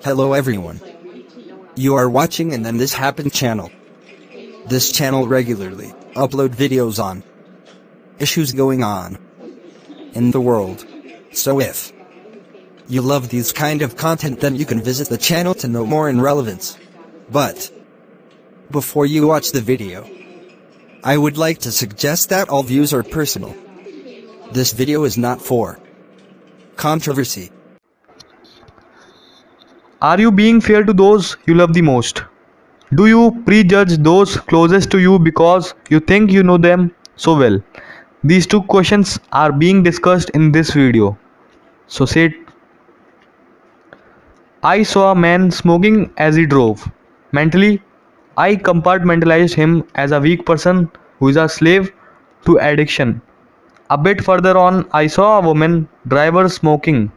Hello everyone. You are watching and then This Happened channel. This channel regularly upload videos on issues going on in the world. So if you love these kind of content, then you can visit the channel to know more in relevance. But before you watch the video, I would like to suggest that all views are personal. This video is not for controversy. Are you being fair to those you love the most? Do you prejudge those closest to you because you think you know them so well? These two questions are being discussed in this video. So sit. I saw a man smoking as he drove. Mentally, I compartmentalized him as a weak person who is a slave to addiction. A bit further on, I saw a woman driver smoking.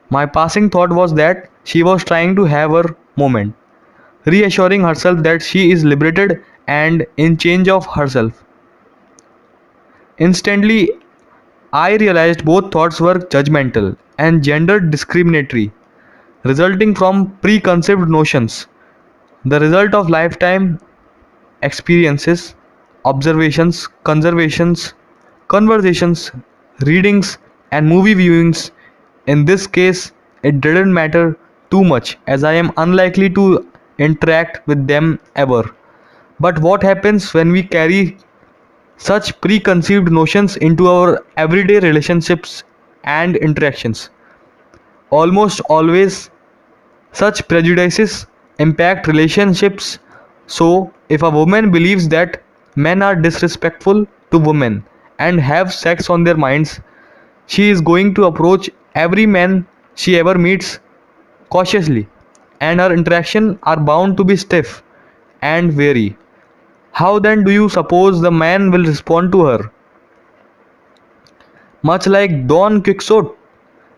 My passing thought was that she was trying to have her moment, reassuring herself that she is liberated and in change of herself. Instantly, I realized both thoughts were judgmental and gender discriminatory, resulting from preconceived notions, the result of lifetime experiences, observations, conversations, readings, and movie viewings. In this case, it didn't matter too much as I am unlikely to interact with them ever. But what happens when we carry such preconceived notions into our everyday relationships and interactions? Almost always, such prejudices impact relationships. So, if a woman believes that men are disrespectful to women and have sex on their minds, she is going to approach every man she ever meets cautiously, and her interactions are bound to be stiff and wary. How then do you suppose the man will respond to her? Much like Don Quixote,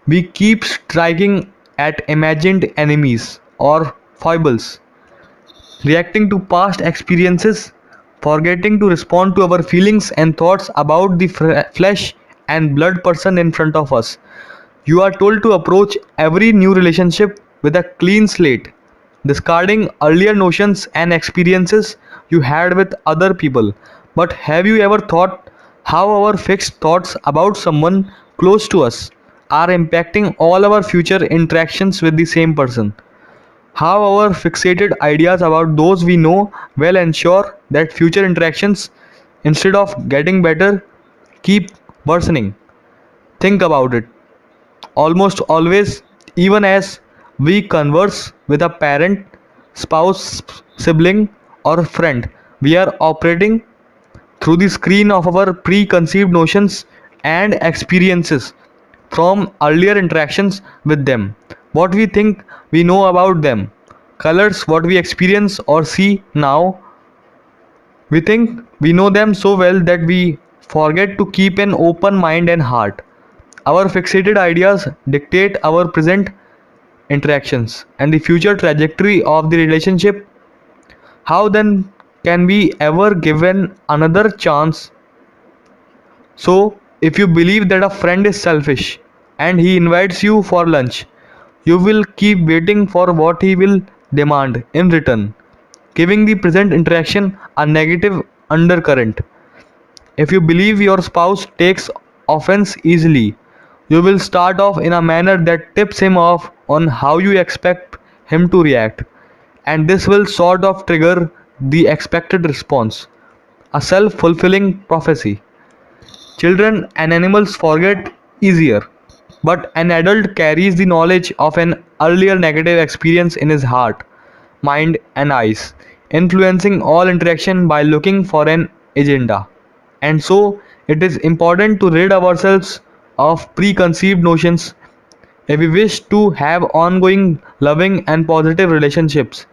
we keep striking at imagined enemies or foibles, reacting to past experiences, forgetting to respond to our feelings and thoughts about the flesh and blood person in front of us. You are told to approach every new relationship with a clean slate, discarding earlier notions and experiences you had with other people. But have you ever thought how our fixed thoughts about someone close to us are impacting all our future interactions with the same person? How our fixated ideas about those we know well ensure that future interactions, instead of getting better, keep worsening? Think about it. Almost always, even as we converse with a parent, spouse, sibling, or friend, we are operating through the screen of our preconceived notions and experiences from earlier interactions with them. What we think we know about them colors what we experience or see now. We think we know them so well that we forget to keep an open mind and heart. Our fixated ideas dictate our present interactions and the future trajectory of the relationship. How then can we ever given another chance? So, if you believe that a friend is selfish and he invites you for lunch, you will keep waiting for what he will demand in return, giving the present interaction a negative undercurrent. If you believe your spouse takes offense easily, you will start off in a manner that tips him off on how you expect him to react, and this will sort of trigger the expected response, a self fulfilling prophecy. Children and animals forget easier, but an adult carries the knowledge of an earlier negative experience in his heart, mind, and eyes, influencing all interaction by looking for an agenda. And so, it is important to rid ourselves of preconceived notions if we wish to have ongoing, loving, and positive relationships.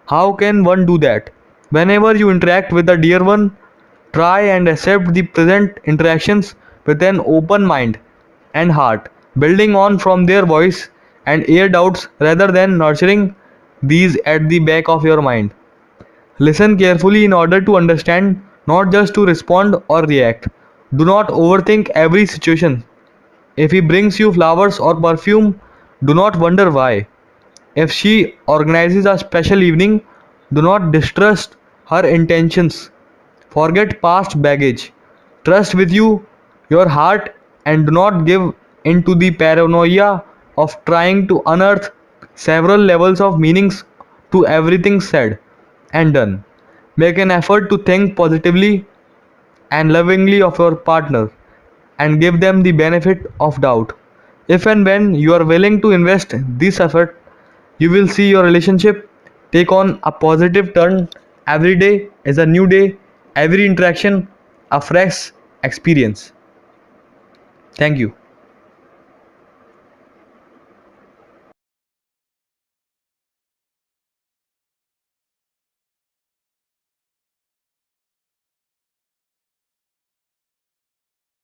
How can one do that? Whenever you interact with a dear one, try and accept the present interactions with an open mind and heart, building on from their voice and air doubts rather than nurturing these at the back of your mind. Listen carefully in order to understand, not just to respond or react. Do not overthink every situation. If he brings you flowers or perfume, do not wonder why. If she organizes a special evening, do not distrust her intentions. Forget past baggage. Trust with your heart, and do not give in to the paranoia of trying to unearth several levels of meanings to everything said and done. Make an effort to think positively and lovingly of your partner and give them the benefit of doubt. If and when you are willing to invest this effort, you will see your relationship take on a positive turn. Every day is a new day, every interaction a fresh experience. Thank you.